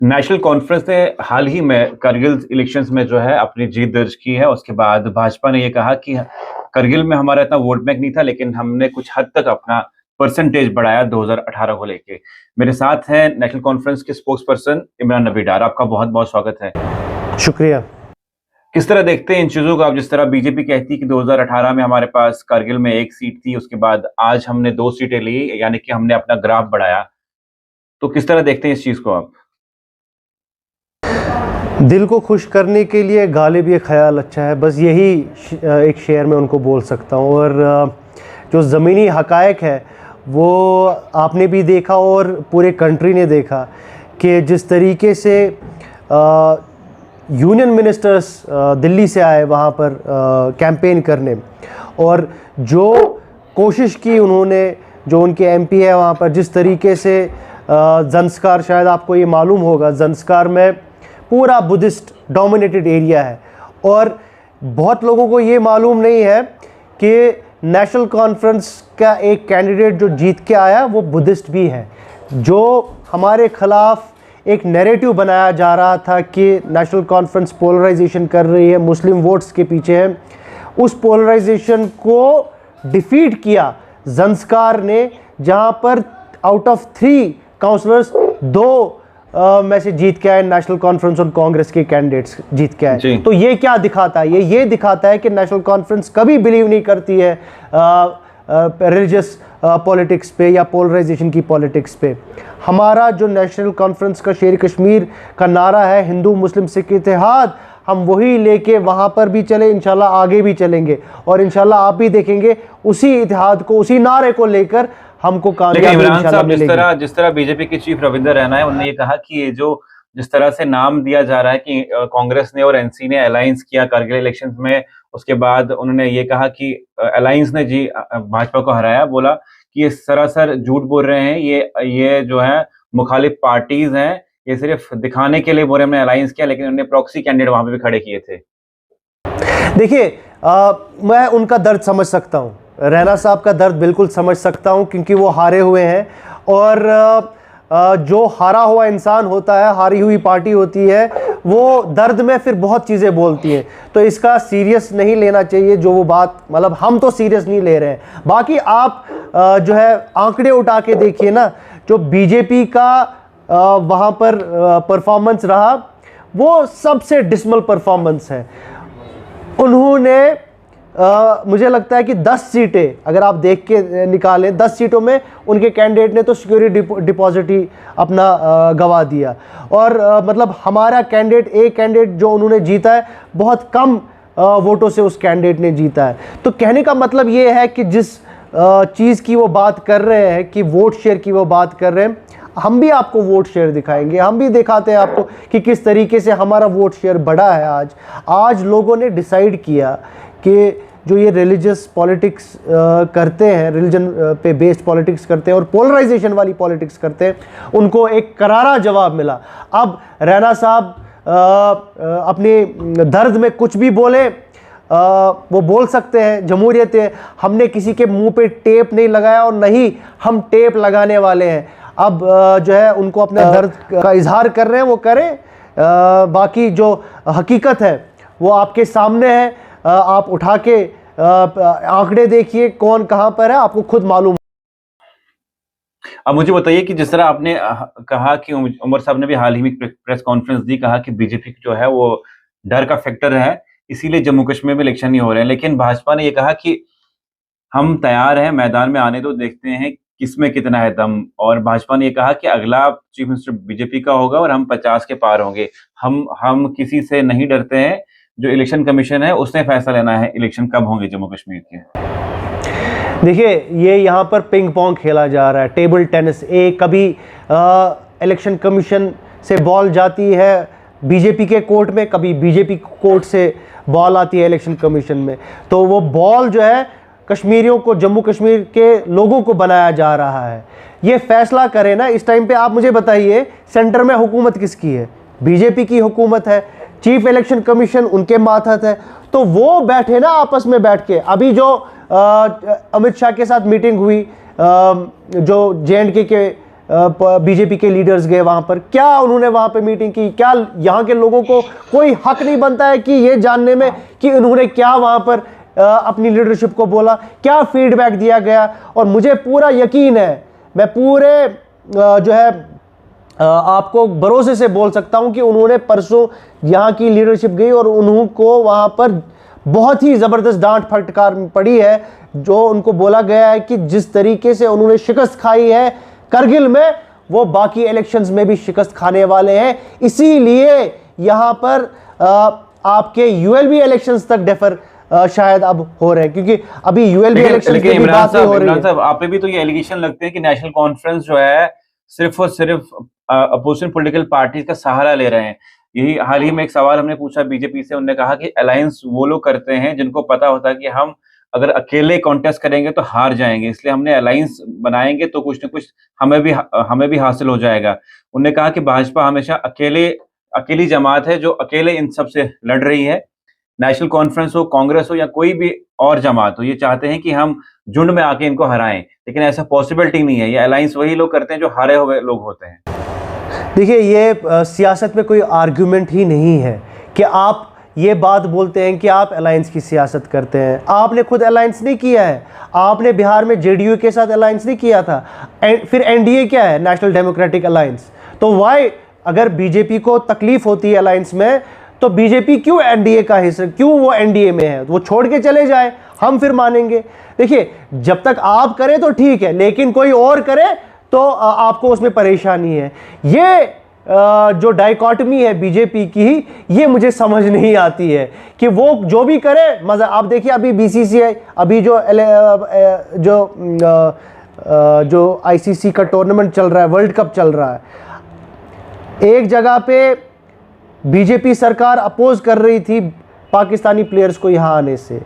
National conference ने हाल ही में Kargil elections में जो है अपनी जीत दर्ज की है। उसके बाद भाजपा ने ये कहा कि करगिल में हमारा इतना वोट बैंक नहीं था, लेकिन हमने कुछ हद तक अपना परसेंटेज बढ़ाया 2018 को लेके। मेरे साथ हैं नेशनल कॉन्फ्रेंस के स्पोक्स पर्सन इमरान नबी डार। आपका बहुत बहुत स्वागत है। शुक्रिया। किस तरह देखते हैं इन चीजों को आप? जिस तरह बीजेपी कहती है कि 2018 में हमारे पास करगिल में 1 सीट थी, उसके बाद आज हमने 2 सीटें ली, यानी कि हमने अपना ग्राफ बढ़ाया। तो किस तरह देखते हैं इस चीज को आप? दिल को खुश करने के लिए गालिब ये ख्याल अच्छा है, बस यही एक शेर में उनको बोल सकता हूँ। और जो ज़मीनी हकायक है वो आपने भी देखा और पूरे कंट्री ने देखा कि जिस तरीके से यूनियन मिनिस्टर्स दिल्ली से आए वहाँ पर कैंपेन करने, और जो कोशिश की उन्होंने, जो उनके एमपी है वहाँ पर, जिस तरीके से ज़ंस्कार, शायद आपको ये मालूम होगा, ज़ंस्कार में पूरा बुद्धिस्ट डोमिनेटेड एरिया है, और बहुत लोगों को ये मालूम नहीं है कि नेशनल कॉन्फ्रेंस का एक कैंडिडेट जो जीत के आया वो बुद्धिस्ट भी है। जो हमारे ख़िलाफ़ एक नैरेटिव बनाया जा रहा था कि नेशनल कॉन्फ्रेंस पोलराइजेशन कर रही है, मुस्लिम वोट्स के पीछे है, उस पोलराइजेशन को डिफीट किया ज़ंस्कार ने, जहाँ पर आउट ऑफ 3 काउंसलर्स 2 में से जीत के आए, नेशनल कॉन्फ्रेंस और कांग्रेस के कैंडिडेट्स जीत के आए। तो ये क्या दिखाता है? ये दिखाता है कि नेशनल कॉन्फ्रेंस कभी बिलीव नहीं करती है रिलीजियस पॉलिटिक्स पे या पोलराइजेशन की पॉलिटिक्स पे। हमारा जो नेशनल कॉन्फ्रेंस का शेर कश्मीर का नारा है, हिंदू मुस्लिम सिख इत्तेहाद, हम वही लेके वहाँ पर भी चले, इंशाल्लाह आगे भी चलेंगे, और इंशाल्लाह आप भी देखेंगे उसी इत्तेहाद को, उसी नारे को लेकर हमको कामयाबी इंशाल्लाह मिलेगी। जिस तरह बीजेपी के चीफ रविंदर रैना है, उन्होंने ये कहा कि ये जो जिस तरह से नाम दिया जा रहा है कि कांग्रेस ने और एनसी ने अलायंस किया करगिल इलेक्शंस में, उसके बाद उन्होंने ये कहा कि अलायंस ने जी भाजपा को हराया। बोला कि ये सरासर झूठ बोल रहे हैं, ये जो है मुखालिफ पार्टीज हैं, ये सिर्फ दिखाने के लिए बोल रहे हमने अलायंस किया, लेकिन उन्होंने प्रॉक्सी कैंडिडेट वहां पे भी खड़े किए थे। देखिए, मैं उनका दर्द समझ सकता हूँ, रैना साहब का दर्द बिल्कुल समझ सकता हूँ, क्योंकि वो हारे हुए हैं, और जो हारा हुआ इंसान होता है, हारी हुई पार्टी होती है, वो दर्द में फिर बहुत चीज़ें बोलती हैं। तो इसका सीरियस नहीं लेना चाहिए जो वो बात, मतलब हम तो सीरियस नहीं ले रहे हैं। बाकी आप जो है आंकड़े उठा के देखिए ना, जो बीजेपी का वहाँ पर परफॉर्मेंस रहा वो सबसे डिसमल परफॉर्मेंस है। उन्होंने मुझे लगता है कि 10 सीटें अगर आप देख के निकालें, 10 सीटों में उनके कैंडिडेट ने तो सिक्योरिटी डिपॉजिट ही अपना गंवा दिया, और मतलब हमारा कैंडिडेट, एक कैंडिडेट जो उन्होंने जीता है, बहुत कम वोटों से उस कैंडिडेट ने जीता है। तो कहने का मतलब ये है कि जिस चीज़ की वो बात कर रहे हैं, कि वोट शेयर की वो बात कर रहे हैं, हम भी आपको वोट शेयर दिखाएंगे, हम भी दिखाते हैं आपको कि किस तरीके से हमारा वोट शेयर बढ़ा है। आज लोगों ने डिसाइड किया कि जो ये रिलीजियस पॉलिटिक्स करते हैं, रिलीजन पे बेस्ड पॉलिटिक्स करते हैं और पोलराइजेशन वाली पॉलिटिक्स करते हैं, उनको एक करारा जवाब मिला। अब रैना साहब अपने दर्द में कुछ भी बोले, वो बोल सकते हैं, जमहूरियत है, हमने किसी के मुंह पे टेप नहीं लगाया और नहीं हम टेप लगाने वाले हैं। अब जो है उनको अपने दर्द का इजहार कर रहे हैं, वो करें, बाकी जो हकीकत है वो आपके सामने है। आप उठा के आंकड़े देखिए, कौन कहां पर है, आपको खुद मालूम। अब मुझे बताइए कि जिस तरह आपने कहा कि उमर साहब ने भी हाल ही में प्रेस कॉन्फ्रेंस दी, कहा कि बीजेपी जो है वो डर का फैक्टर है, इसीलिए जम्मू कश्मीर में इलेक्शन नहीं हो रहे हैं, लेकिन भाजपा ने ये कहा कि हम तैयार हैं, मैदान में आने दो, देखते हैं किसमें कितना है दम। और भाजपा ने ये कहा कि अगला चीफ मिनिस्टर बीजेपी का होगा और हम 50 के पार होंगे। हम किसी से नहीं डरते हैं, जो इलेक्शन कमीशन है उसने फैसला लेना है इलेक्शन कब होंगे जम्मू कश्मीर के। देखिए, ये यहाँ पर पिंग पोंग खेला जा रहा है, टेबल टेनिस। कभी इलेक्शन कमीशन से बॉल जाती है बीजेपी के कोर्ट में, कभी बीजेपी कोर्ट से बॉल आती है इलेक्शन कमीशन में। तो वो बॉल जो है कश्मीरियों को, जम्मू कश्मीर के लोगों को बनाया जा रहा है। ये फैसला करें ना इस टाइम पे। आप मुझे बताइए, सेंटर में हुकूमत किसकी है? बीजेपी की हुकूमत है, चीफ इलेक्शन कमीशन उनके मातहत है। तो वो बैठे ना आपस में बैठ के। अभी जो अमित शाह के साथ मीटिंग हुई, जो JNK के बीजेपी के लीडर्स गए वहाँ पर, क्या उन्होंने वहाँ पे मीटिंग की? क्या यहाँ के लोगों को कोई हक नहीं बनता है कि ये जानने में कि उन्होंने क्या वहाँ पर अपनी लीडरशिप को बोला, क्या फीडबैक दिया गया? और मुझे पूरा यकीन है, मैं पूरे जो है आपको भरोसे से बोल सकता हूं कि उन्होंने परसों यहाँ की लीडरशिप गई और उन्हों को वहाँ पर बहुत ही ज़बरदस्त डांट फटकार पड़ी है। जो उनको बोला गया है कि जिस तरीके से उन्होंने शिकस्त खाई है करगिल में, वो बाकी इलेक्शंस में भी शिकस्त खाने वाले हैं। इसीलिए यहाँ पर आपके यूएलबी इलेक्शंस तक डेफर शायद अब हो रहे हैं, क्योंकि अभी यूएलबी इलेक्शन की बात हो रही है। आप पे भी तो ये एलिगेशन लगते हैं कि नेशनल कॉन्फ्रेंस जो है सिर्फ और सिर्फ अपोजिशन पॉलिटिकल पार्टीज का सहारा ले रहे हैं। यही हाल ही में एक सवाल हमने पूछा बीजेपी से, उन्होंने कहा कि अलायंस वो लोग करते हैं जिनको पता होता है कि हम अगर अकेले कॉन्टेस्ट करेंगे तो हार जाएंगे, इसलिए हमने अलायंस बनाएंगे तो कुछ न कुछ हमें भी हासिल हो जाएगा। उन्होंने कहा कि भाजपा हमेशा अकेली जमात है जो अकेले इन सब से लड़ रही है। नेशनल कॉन्फ्रेंस हो, कांग्रेस हो या कोई भी और जमात हो, ये चाहते हैं कि हम झुंड में आके इनको हराएं, लेकिन ऐसा पॉसिबिलिटी नहीं है। ये अलायंस वही लोग करते हैं जो हारे हुए लोग होते हैं। देखिए, ये सियासत में कोई आर्ग्यूमेंट ही नहीं है कि आप ये बात बोलते हैं कि आप अलायंस की सियासत करते हैं। आपने खुद अलायंस नहीं किया है, आपने बिहार में जेडीयू के साथ अलायंस नहीं किया था। फिर एनडीए क्या है? National democratic alliance. तो वाई, अगर बीजेपी को तकलीफ होती है अलायंस में, तो बीजेपी क्यों एनडीए का हिस्सा, क्यों वो एनडीए में है? वो छोड़ के चले जाए, हम फिर मानेंगे। देखिए, जब तक आप करें तो ठीक है, लेकिन कोई और करे तो आपको उसमें परेशानी है। ये जो डाइकॉटमी है बीजेपी की, ये मुझे समझ नहीं आती है कि वो जो भी करे मजा। आप देखिए, अभी बीसीसीआई, अभी जो आईसीसी का टूर्नामेंट चल रहा है, वर्ल्ड कप चल रहा है, एक जगह पे बीजेपी सरकार अपोज कर रही थी पाकिस्तानी प्लेयर्स को यहाँ आने से,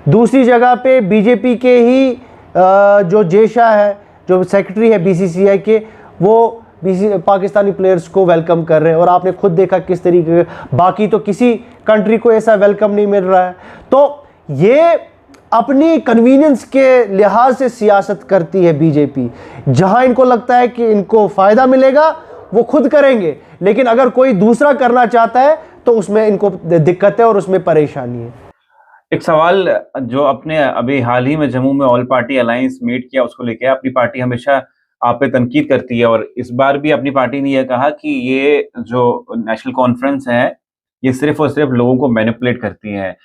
दूसरी जगह पे बीजेपी के ही जो जेशा है, जो सेक्रेटरी है बीसीसीआई के, वो पाकिस्तानी प्लेयर्स को वेलकम कर रहे हैं। और आपने खुद देखा किस तरीके, बाकी तो किसी कंट्री को ऐसा वेलकम नहीं मिल रहा है। तो ये अपनी कन्वीनियंस के लिहाज से सियासत करती है बीजेपी। जहां इनको लगता है कि इनको फ़ायदा मिलेगा वो खुद करेंगे, लेकिन अगर कोई दूसरा करना चाहता है तो उसमें इनको दिक्कत है और उसमें परेशानी है। एक सवाल जो अपने अभी हाल ही में जम्मू में ऑल पार्टी अलायंस मीट किया, उसको लेके अपनी पार्टी हमेशा आप पे तनकीद करती है, और इस बार भी अपनी पार्टी ने यह कहा कि ये जो नेशनल कॉन्फ्रेंस है ये सिर्फ और सिर्फ लोगों को मैनिपुलेट करती है।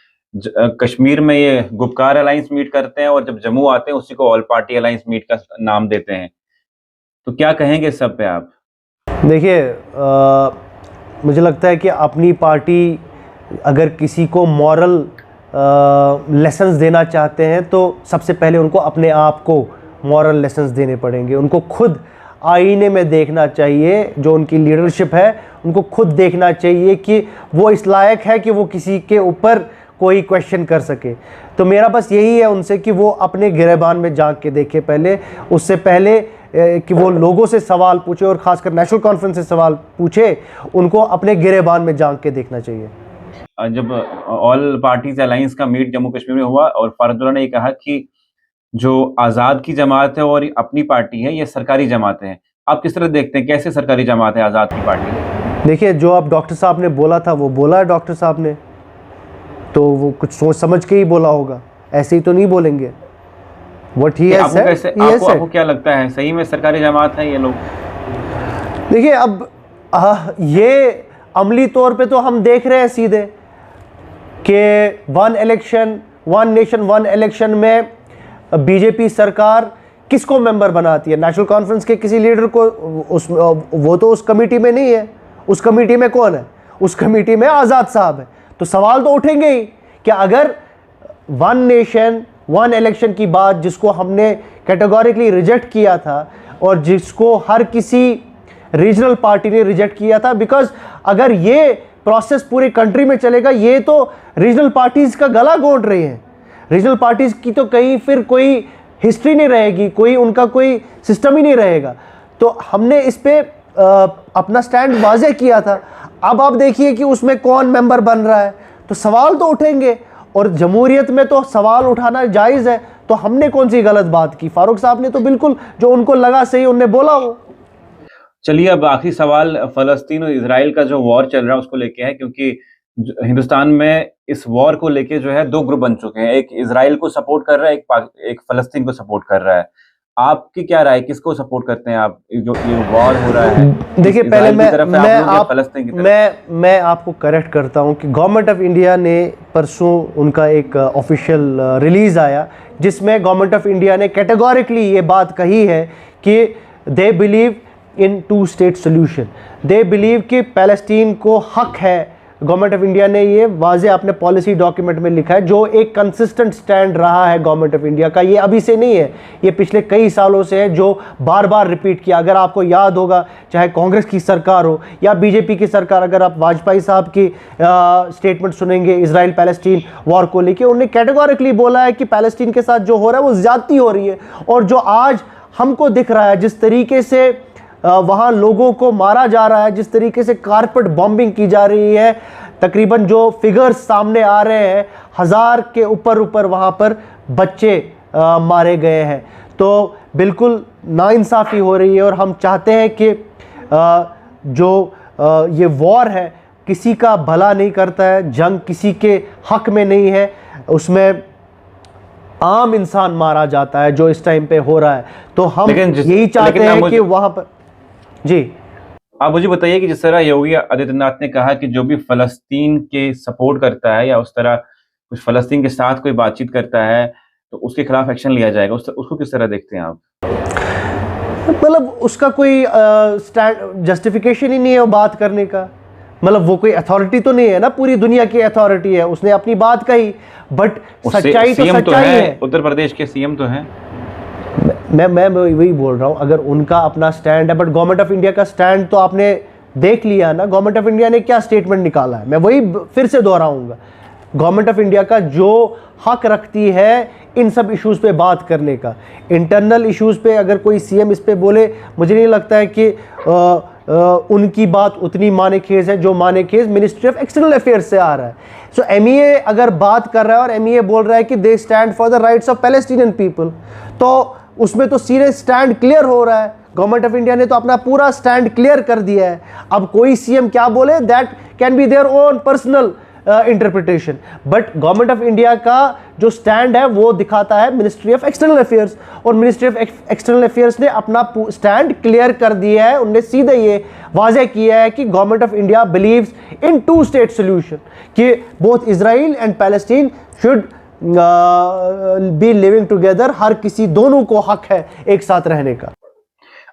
कश्मीर में ये गुपकार अलायंस मीट करते हैं और जब जम्मू आते हैं उसी को ऑल पार्टी अलायंस मीट का नाम देते हैं। तो क्या कहेंगे इस सब पे आप? देखिए, मुझे लगता है कि अपनी पार्टी अगर किसी को मॉरल लेसन्स देना चाहते हैं तो सबसे पहले उनको अपने आप को मॉरल लेसन्स देने पड़ेंगे। उनको खुद आईने में देखना चाहिए, जो उनकी लीडरशिप है उनको खुद देखना चाहिए कि वो इस लायक है कि वो किसी के ऊपर कोई क्वेश्चन कर सके। तो मेरा बस यही है उनसे कि वो अपने गिरेबान में झांक के देखे पहले, उससे पहले कि वो लोगों से सवाल पूछे और ख़ासकर नेशनल कॉन्फ्रेंस से सवाल पूछे, उनको अपने गिरेबान में झांक के देखना चाहिए। जब ऑल पार्टीज अलायंस का मीट जम्मू कश्मीर में हुआ और फारुद्दौला ने ये कहा कि जो आज़ाद की जमात है और अपनी पार्टी है ये सरकारी जमात है, आप किस तरह देखते हैं, कैसे सरकारी जमात है आज़ाद की पार्टी? देखिए, जो आप डॉक्टर साहब ने बोला था वो बोला है डॉक्टर साहब ने, तो वो कुछ सोच समझ के ही बोला होगा, ऐसे ही तो नहीं बोलेंगे। व्हाट ही हैज सेड, आपको क्या लगता है सही में सरकारी जमात है ये लोग? देखिए, अब ये अमली तौर पे तो हम देख रहे हैं सीधे कि one election one nation one election में बीजेपी सरकार किसको मेंबर बनाती है? नेशनल कॉन्फ्रेंस के किसी लीडर को। वो तो उस कमेटी में नहीं है। उस कमेटी में कौन है? उस कमेटी में आज़ाद साहब है। तो सवाल तो उठेंगे ही कि अगर वन नेशन वन इलेक्शन की बात, जिसको हमने कैटेगोरिकली रिजेक्ट किया था और जिसको हर किसी रीजनल पार्टी ने रिजेक्ट किया था, बिकॉज अगर ये प्रोसेस पूरी कंट्री में चलेगा, ये तो रीजनल पार्टीज़ का गला घोंट रही हैं। रीजनल पार्टीज़ की तो कहीं फिर कोई हिस्ट्री नहीं रहेगी, कोई उनका कोई सिस्टम ही नहीं रहेगा। तो हमने इस पे अपना स्टैंड वाज़ेह किया था। अब आप देखिए कि उसमें कौन मेंबर बन रहा है, तो सवाल तो उठेंगे, और जमहूरियत में तो सवाल उठाना जायज़ है। तो हमने कौन सी गलत बात की? फारूक साहब ने तो बिल्कुल जो उनको लगा सही उनने बोला। वो चलिए अब आखिरी सवाल फ़लस्तीन और इज़राइल का जो वॉर चल रहा है उसको लेके है, क्योंकि हिंदुस्तान में इस वॉर को लेके जो है 2 ग्रुप बन चुके हैं। एक इज़राइल को सपोर्ट कर रहा है, एक फ़लस्तीन को सपोर्ट कर रहा है। आपकी क्या राय है, किसको सपोर्ट करते हैं आप? जो ये वॉर हो रहा है, देखिए पहले इज़राइल की तरफ है आप लोग या फ़लस्तीन की तरफ? मैं आपको करेक्ट करता हूं कि गवर्नमेंट ऑफ इंडिया ने परसों उनका एक ऑफिशियल रिलीज आया जिसमें गवर्नमेंट ऑफ इंडिया ने कैटेगोरिकली ये बात कही है कि they believe in 2 state solution. They believe कि पैलेस्टीन को हक है। गवर्नमेंट ऑफ इंडिया ने ये वाजे अपने पॉलिसी डॉक्यूमेंट में लिखा है, जो एक कंसिस्टेंट स्टैंड रहा है गवर्नमेंट ऑफ इंडिया का। ये अभी से नहीं है, ये पिछले कई सालों से है, जो बार बार रिपीट किया। अगर आपको याद होगा, चाहे कांग्रेस की सरकार हो या बीजेपी की सरकार, अगर आप वाजपेयी साहब की स्टेटमेंट सुनेंगे इजराइल पैलेस्टीन वॉर को लेकर, उन्होंने कैटेगोरिकली बोला है कि पैलेस्टीन के साथ जो हो रहा है वो ज्यादती हो रही है। और जो आज हमको दिख रहा है, जिस तरीके से वहाँ लोगों को मारा जा रहा है, जिस तरीके से कारपेट बॉम्बिंग की जा रही है, तकरीबन जो फिगर्स सामने आ रहे हैं, 1000 के ऊपर वहाँ पर बच्चे मारे गए हैं, तो बिल्कुल नाइंसाफ़ी हो रही है। और हम चाहते हैं कि ये वॉर है किसी का भला नहीं करता है, जंग किसी के हक में नहीं है, उसमें आम इंसान मारा जाता है जो इस टाइम पे हो रहा है। तो हम यही चाहते हैं कि वहाँ पर जी। आप मुझे बताइए कि जिस तरह योगी आदित्यनाथ ने कहा कि जो भी फ़लस्तीन के सपोर्ट करता है या उस तरह कुछ फ़लस्तीन के साथ कोई बातचीत करता है तो उसके खिलाफ एक्शन लिया जाएगा, उसको किस तरह देखते हैं आप? मतलब उसका कोई जस्टिफिकेशन ही नहीं है वो बात करने का। मतलब वो कोई अथॉरिटी तो नहीं है ना, पूरी दुनिया की अथॉरिटी है, उसने अपनी बात कही, बट सच्चाई तो सच्चाई है। उत्तर प्रदेश के सीएम तो हैं। मैं वही बोल रहा हूँ, अगर उनका अपना स्टैंड है, बट गवर्नमेंट ऑफ इंडिया का स्टैंड तो आपने देख लिया ना। गवर्नमेंट ऑफ इंडिया ने क्या स्टेटमेंट निकाला है, मैं वही फिर से दोहराऊंगा। गवर्नमेंट ऑफ इंडिया का जो हक रखती है इन सब इश्यूज़ पे बात करने का, इंटरनल इश्यूज़ पे अगर कोई सीएम इस पे बोले, मुझे नहीं लगता है कि उनकी बात उतनी माने खेज है जो माने खेज मिनिस्ट्री ऑफ एक्सटर्नल अफेयर्स से आ रहा है। सो एमईए अगर बात कर रहा है और एमईए बोल रहा है कि they stand for the rights of Palestinian people, तो उसमें तो सीरियस स्टैंड क्लियर हो रहा है। गवर्नमेंट ऑफ इंडिया ने तो अपना पूरा स्टैंड क्लियर कर दिया है। अब कोई सीएम क्या बोले, that can be their own personal interpretation, but government of India का जो स्टैंड है वो दिखाता है मिनिस्ट्री ऑफ एक्सटर्नल अफेयर्स, और मिनिस्ट्री ऑफ एक्सटर्नल अफेयर्स ने अपना स्टैंड क्लियर कर दिया है। उन्होंने सीधे ये वाज़ेह किया है कि government of India believes in 2 state solution, कि both Israel and Palestine should be living together. हर किसी, दोनों को हक है एक साथ रहने का।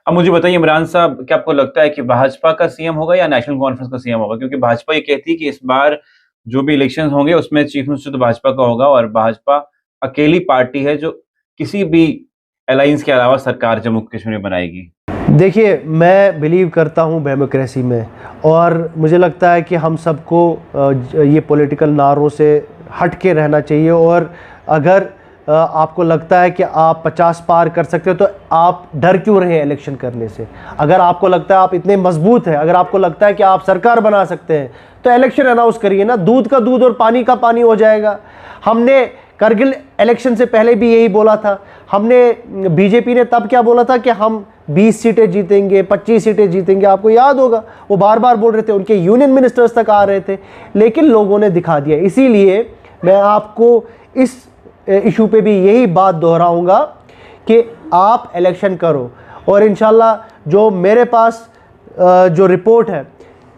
अब मुझे बताइए इमरान साहब, क्या आपको लगता है कि भाजपा का सीएम होगा या नेशनल कॉन्फ्रेंस का सीएम होगा? क्योंकि भाजपा ये कहती है कि इस बार जो भी इलेक्शंस होंगे उसमें चीफ मिनिस्टर तो भाजपा का होगा, और भाजपा अकेली पार्टी है जो किसी भी अलायंस के अलावा सरकार जम्मू कश्मीर में बनाएगी। देखिए, मैं बिलीव करता हूँ डेमोक्रेसी में, और मुझे लगता है कि हम सबको ये पॉलिटिकल नारों से हट के रहना चाहिए। और अगर आपको लगता है कि आप 50 पार कर सकते हो तो आप डर क्यों रहे इलेक्शन करने से? अगर आपको लगता है आप इतने मजबूत हैं, अगर आपको लगता है कि आप सरकार बना सकते हैं, तो इलेक्शन अनाउंस करिए ना। दूध का दूध और पानी का पानी हो जाएगा। हमने करगिल इलेक्शन से पहले भी यही बोला था। हमने, बीजेपी ने तब क्या बोला था कि हम 20 सीटें जीतेंगे, 25 सीटें जीतेंगे, आपको याद होगा। वो बार बार बोल रहे थे, उनके यूनियन मिनिस्टर्स तक आ रहे थे, लेकिन लोगों ने दिखा दिया। इसीलिए मैं आपको इस इशू पे भी यही बात दोहराऊंगा कि आप इलेक्शन करो, और इंशाल्लाह जो मेरे पास जो रिपोर्ट है,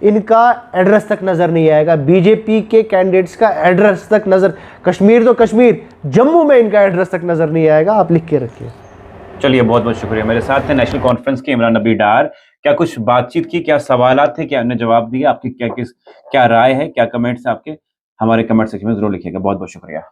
इनका एड्रेस तक नज़र नहीं आएगा। बीजेपी के कैंडिडेट्स का एड्रेस तक नज़र, कश्मीर तो कश्मीर, जम्मू में इनका एड्रेस तक नज़र नहीं आएगा। आप लिख के रखिए। चलिए, बहुत बहुत शुक्रिया। मेरे साथ थे नेशनल कॉन्फ्रेंस के इमरान नबी डार। क्या कुछ बातचीत की, क्या सवाल थे, क्या हमने जवाब दिया, आपकी क्या राय है, क्या कमेंट्स आपके, हमारे कमेंट सेक्शन में जरूर लिखिएगा। बहुत बहुत शुक्रिया।